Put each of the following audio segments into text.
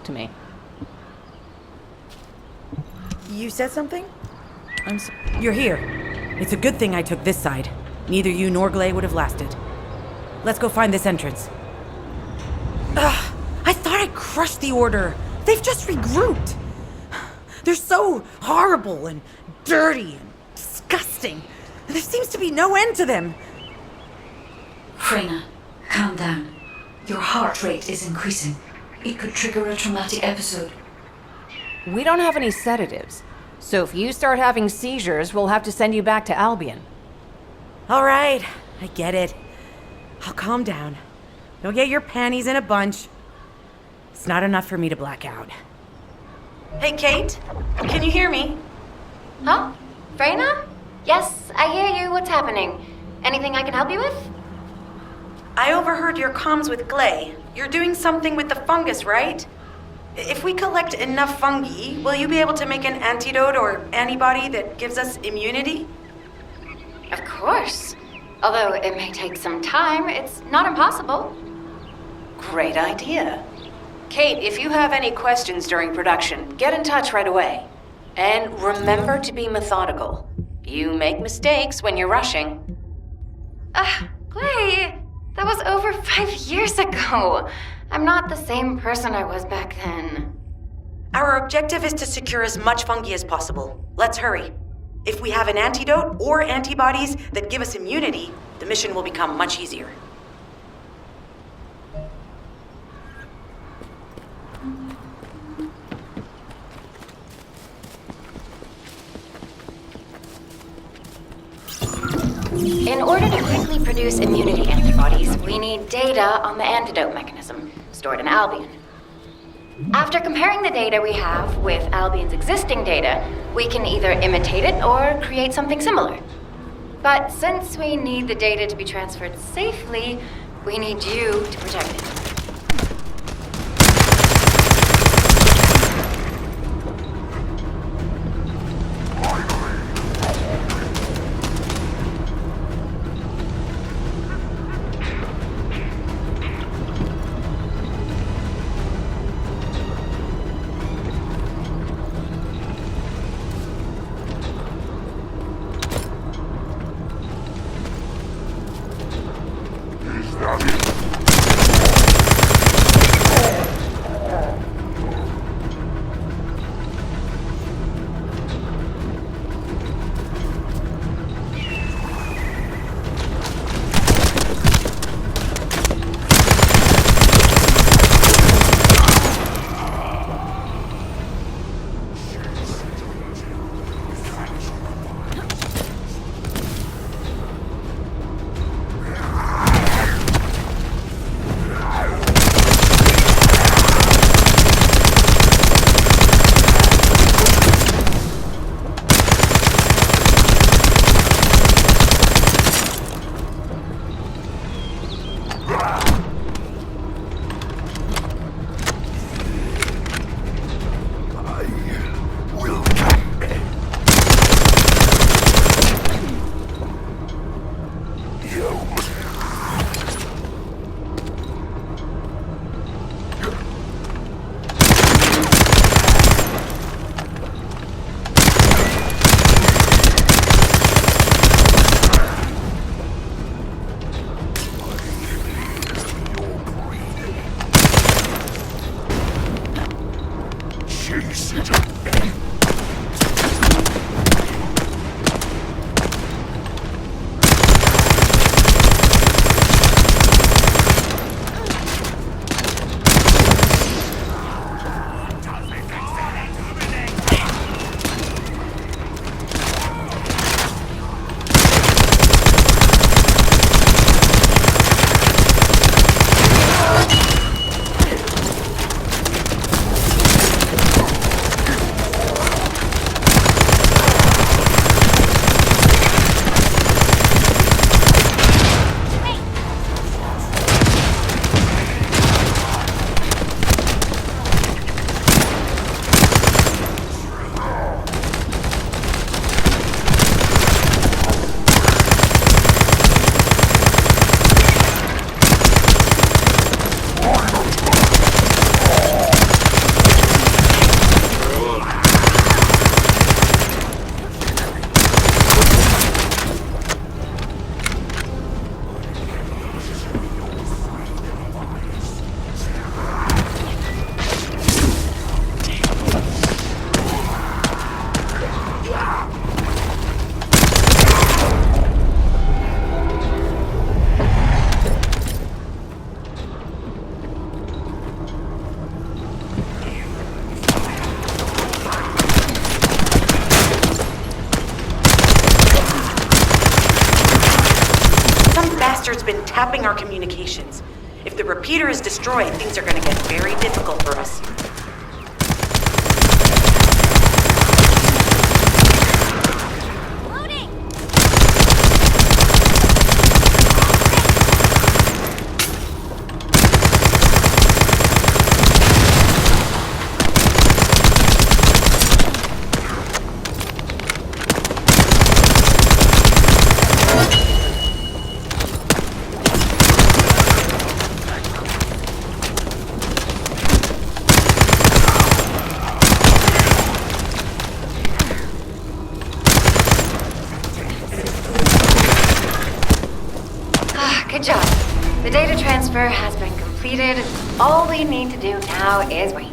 talk to me. You said something? You're here. It's a good thing I took this side. Neither you nor Glay would have lasted. Let's go find this entrance. Ugh, I thought I crushed the Order. They've just regrouped. They're so horrible and dirty and disgusting. There seems to be no end to them. Freyna, calm down. Your heart rate is increasing. It could trigger a traumatic episode. We don't have any sedatives, so if you start having seizures, we'll have to send you back to Albion. All right, I get it. I'll calm down. You'll get your panties in a bunch. It's not enough for me to black out. Hey, Kate? Can you hear me? Huh? Freyna? Yes, I hear you. What's happening? Anything I can help you with? I overheard your comms with Glay. You're doing something with the fungus, right? If we collect enough fungi, will you be able to make an antidote or antibody that gives us immunity? Of course. Although it may take some time, it's not impossible. Great idea. Kate, if you have any questions during production, get in touch right away. And remember to be methodical. You make mistakes when you're rushing. Glay, that was over 5 years ago. I'm not the same person I was back then. Our objective is to secure as much fungi as possible. Let's hurry. If we have an antidote or antibodies that give us immunity, the mission will become much easier. In order to quickly produce immunity antibodies, we need data on the antidote mechanism, stored in Albion. After comparing the data we have with Albion's existing data, we can either imitate it or create something similar. But since we need the data to be transferred safely, we need you to protect it. Vespers been tapping our communications. If the repeater is destroyed, things are gonna get very difficult for us. Good job. The data transfer has been completed. All we need to do now is wait.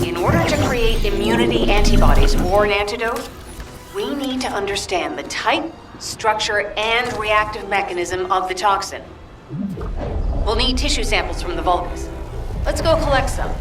In order to create immunity antibodies or an antidote, we need to understand the type, structure, and reactive mechanism of the toxin. We'll need tissue samples from the Vulgus. Let's go collect some.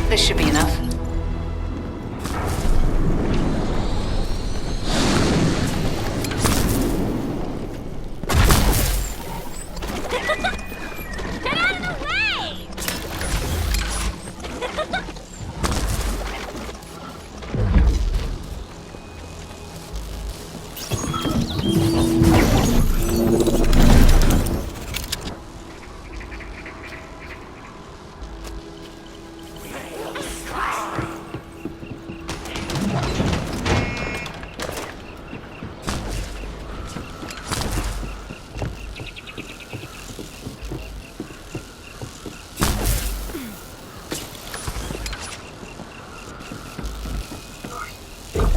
This should be enough. Get out of the way!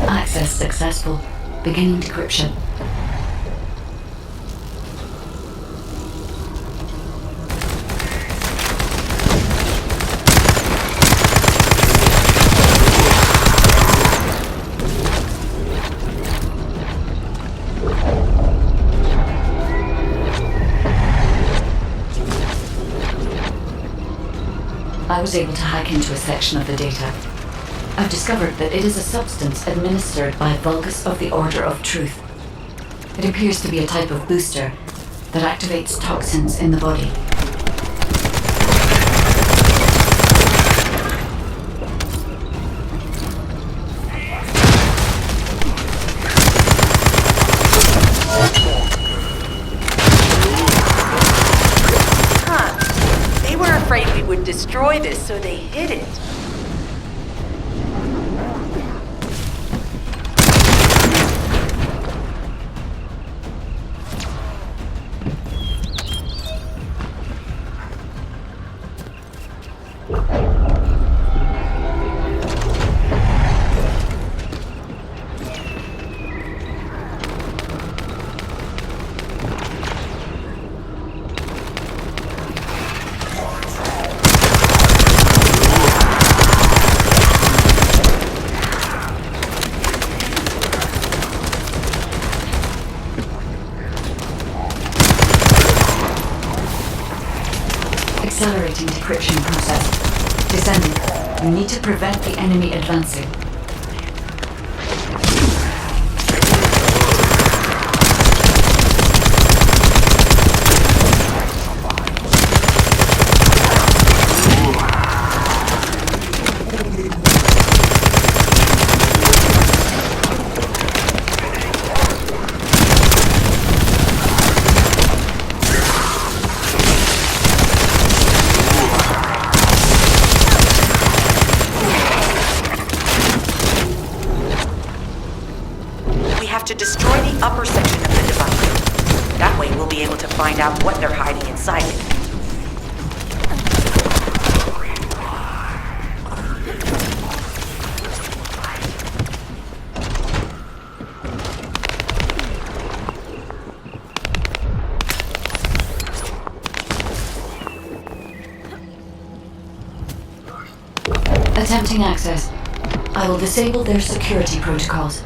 Access successful. Beginning decryption. I was able to hack into a section of the data. I've discovered that it is a substance administered by Vulgus of the Order of Truth. It appears to be a type of booster, that activates toxins in the body. They were afraid we would destroy this, so they hid it. Accelerating decryption process. Descendant, you need to prevent the enemy advancing. To destroy the upper section of the device. That way we'll be able to find out what they're hiding inside it. Attempting access. I will disable their security protocols.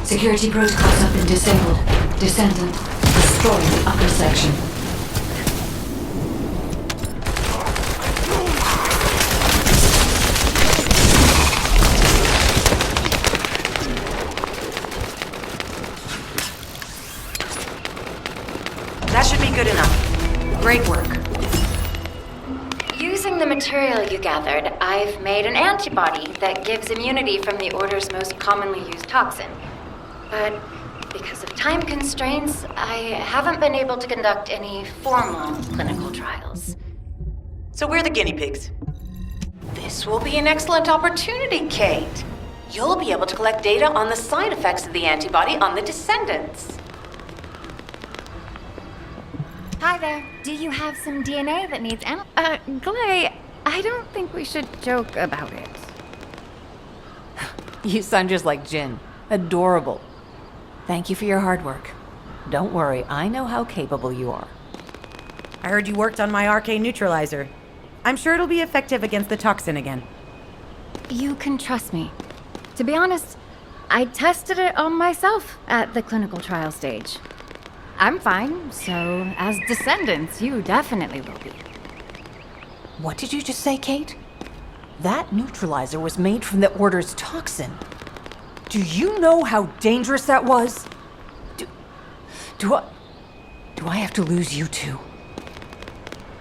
Security protocols have been disabled. Descendant, destroy the upper section. That should be good enough. Great work. Using the material you gathered, I've made an antibody that gives immunity from the Order's most commonly used toxin. But because of time constraints, I haven't been able to conduct any formal clinical trials. So we're the guinea pigs. This will be an excellent opportunity, Kate. You'll be able to collect data on the side effects of the antibody on the Descendants. Hi there. Do you have some DNA that needs Glay, I don't think we should joke about it. You sound just like Jin. Adorable. Thank you for your hard work. Don't worry, I know how capable you are. I heard you worked on my arcane neutralizer. I'm sure it'll be effective against the toxin again. You can trust me. To be honest, I tested it on myself at the clinical trial stage. I'm fine, so as Descendants, you definitely will be. What did you just say, Kate? That neutralizer was made from the Order's toxin. Do you know how dangerous that was? Do I have to lose you too?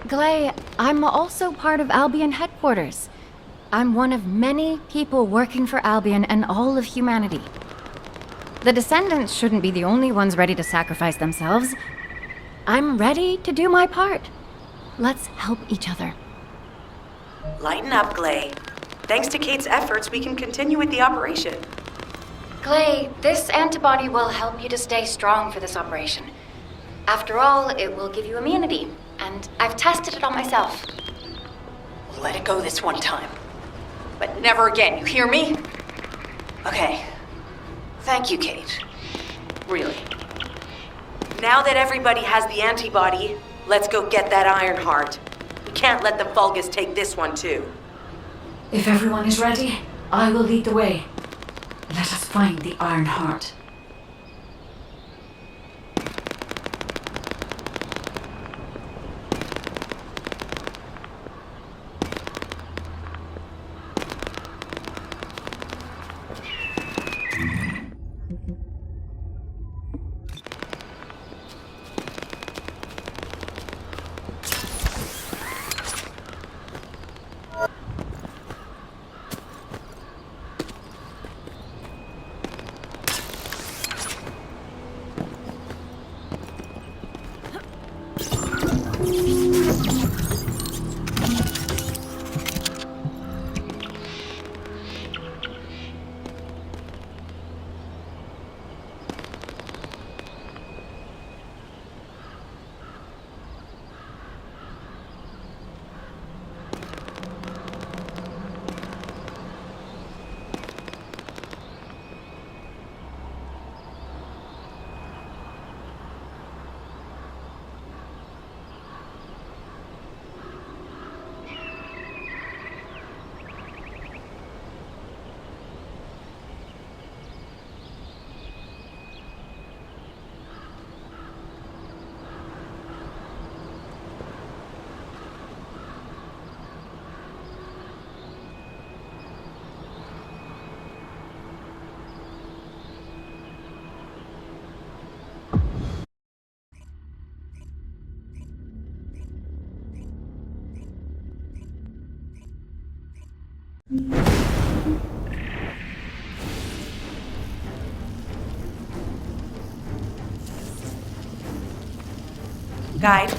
Glay, I'm also part of Albion headquarters. I'm one of many people working for Albion and all of humanity. The Descendants shouldn't be the only ones ready to sacrifice themselves. I'm ready to do my part. Let's help each other. Lighten up, Glay. Thanks to Kate's efforts, we can continue with the operation. Clay, this antibody will help you to stay strong for this operation. After all, it will give you immunity, and I've tested it on myself. Let it go this one time. But never again, you hear me? Okay. Thank you, Kate. Really. Now that everybody has the antibody, let's go get that Iron Heart. We can't let the Vulgus take this one too. If everyone is ready, I will lead the way. Let us find the Iron Heart. Guide,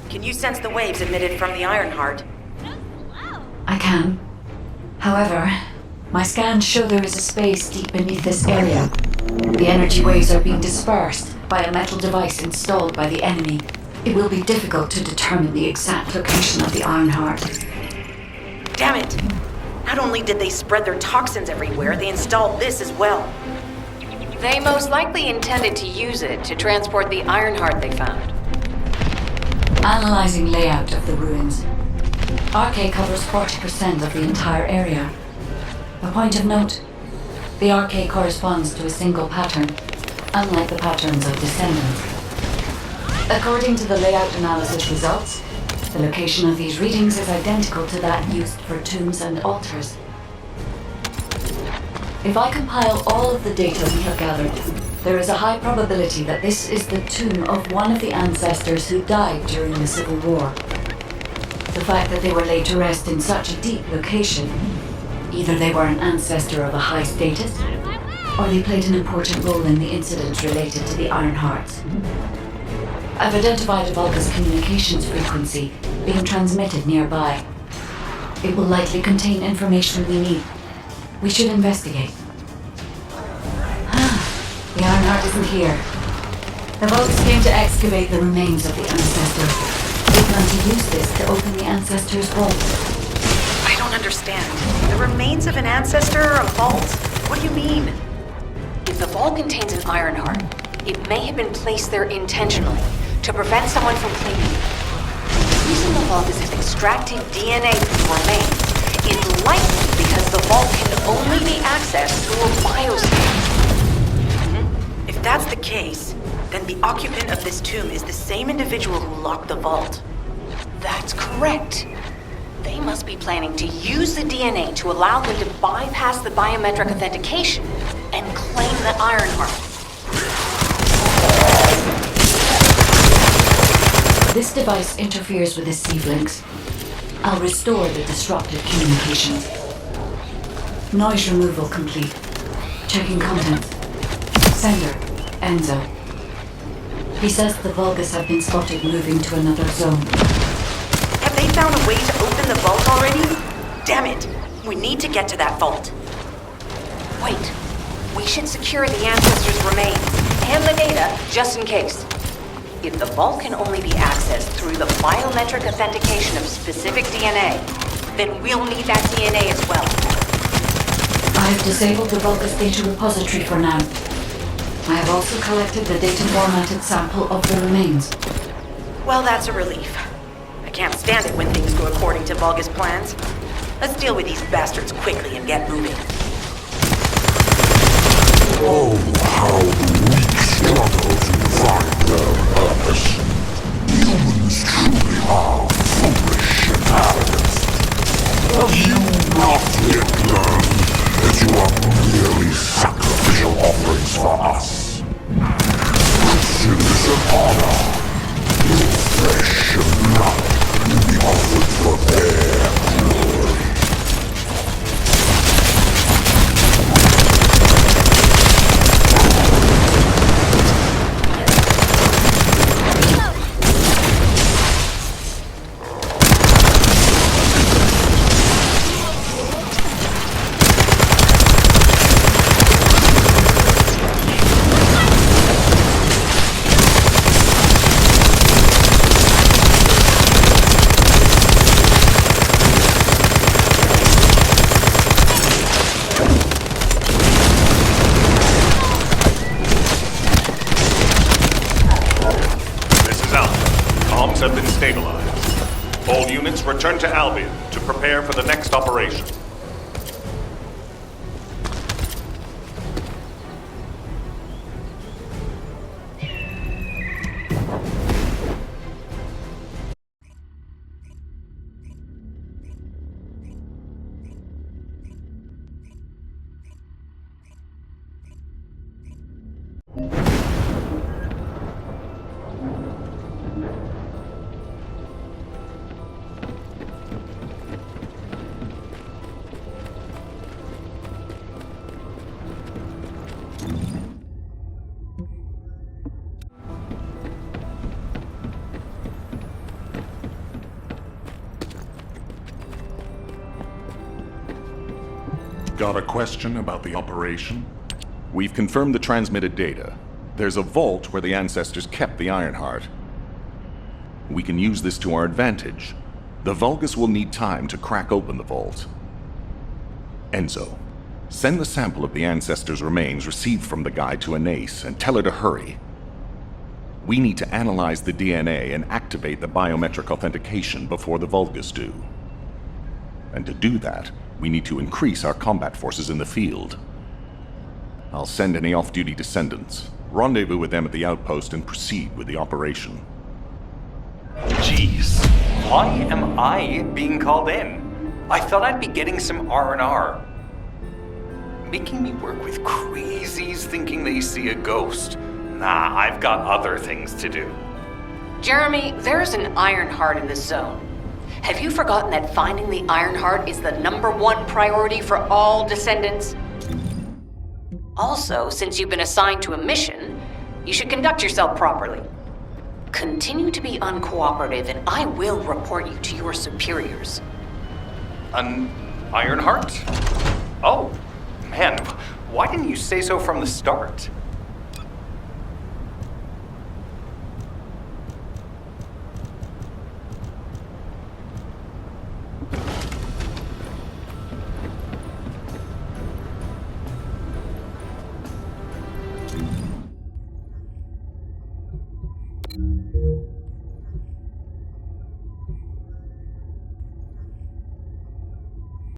can you sense the waves emitted from the Iron Heart? I can. However, my scans show there is a space deep beneath this area. The energy waves are being dispersed by a metal device installed by the enemy. It will be difficult to determine the exact location of the Iron Heart. Damn it! Not only did they spread their toxins everywhere, they installed this as well. They most likely intended to use it to transport the Iron Heart they found. Analyzing layout of the ruins. RK covers 40% of the entire area. A point of note, the RK corresponds to a single pattern, unlike the patterns of Descendant. According to the layout analysis results, the location of these readings is identical to that used for tombs and altars. If I compile all of the data we have gathered, there is a high probability that this is the tomb of one of the ancestors who died during the Civil War. The fact that they were laid to rest in such a deep location, either they were an ancestor of a high status, or they played an important role in the incidents related to the Iron Hearts. I've identified a Vulgus communications frequency being transmitted nearby. It will likely contain information we need. We should investigate. The Iron Heart isn't here. The Vulgus came to excavate the remains of the ancestor. They plan to use this to open the ancestor's vault. I don't understand. The remains of an ancestor, a vault? What do you mean? If the vault contains an Iron Heart, it may have been placed there intentionally to prevent someone from claiming it. The reason the Vulgus has extracted DNA from the remains is likely because the vault can only be accessed through a bioscan. If that's the case, then the occupant of this tomb is the same individual who locked the vault. That's correct. They must be planning to use the DNA to allow them to bypass the biometric authentication and claim the Iron Heart. This device interferes with the sieve links. I'll restore the disrupted communications. Noise removal complete. Checking contents. Sender, Enzo. He says the Vulgus have been spotted moving to another zone. Have they found a way to open the vault already? Damn it! We need to get to that vault. Wait, We should secure the Ancestors' remains and the data just in case. If the vault can only be accessed through the biometric authentication of specific DNA, then we'll need that DNA as well. I've disabled the Vulgus data repository for now. I have also collected the data formatted sample of the remains. Well, that's a relief. I can't stand it when things go according to Vulgus plans. Let's deal with these bastards quickly and get moving. Oh, how weak struggle to find their purpose. Humans truly are foolish and arrogant. Have you not yet learned that you are merely sacrificial offerings for us? Christian is an honor. Your flesh and blood will be offered for their glory. Have been stabilized. All units return to Albion to prepare for the next operation. Got a question about the operation? We've confirmed the transmitted data. There's a vault where the Ancestors kept the Ironheart. We can use this to our advantage. The Vulgus will need time to crack open the vault. Enzo, send the sample of the Ancestors' remains received from the guide to Anais and tell her to hurry. We need to analyze the DNA and activate the biometric authentication before the Vulgus do. And to do that, we need to increase our combat forces in the field. I'll send any off-duty Descendants, rendezvous with them at the outpost, and proceed with the operation. Jeez, why am I being called in? I thought I'd be getting some R&R. Making me work with crazies thinking they see a ghost. Nah, I've got other things to do. Jeremy, there's an Ironheart in this zone. Have you forgotten that finding the Ironheart is the #1 priority for all Descendants? Also, since you've been assigned to a mission, you should conduct yourself properly. Continue to be uncooperative and I will report you to your superiors. An Ironheart? Oh, man, why didn't you say so from the start?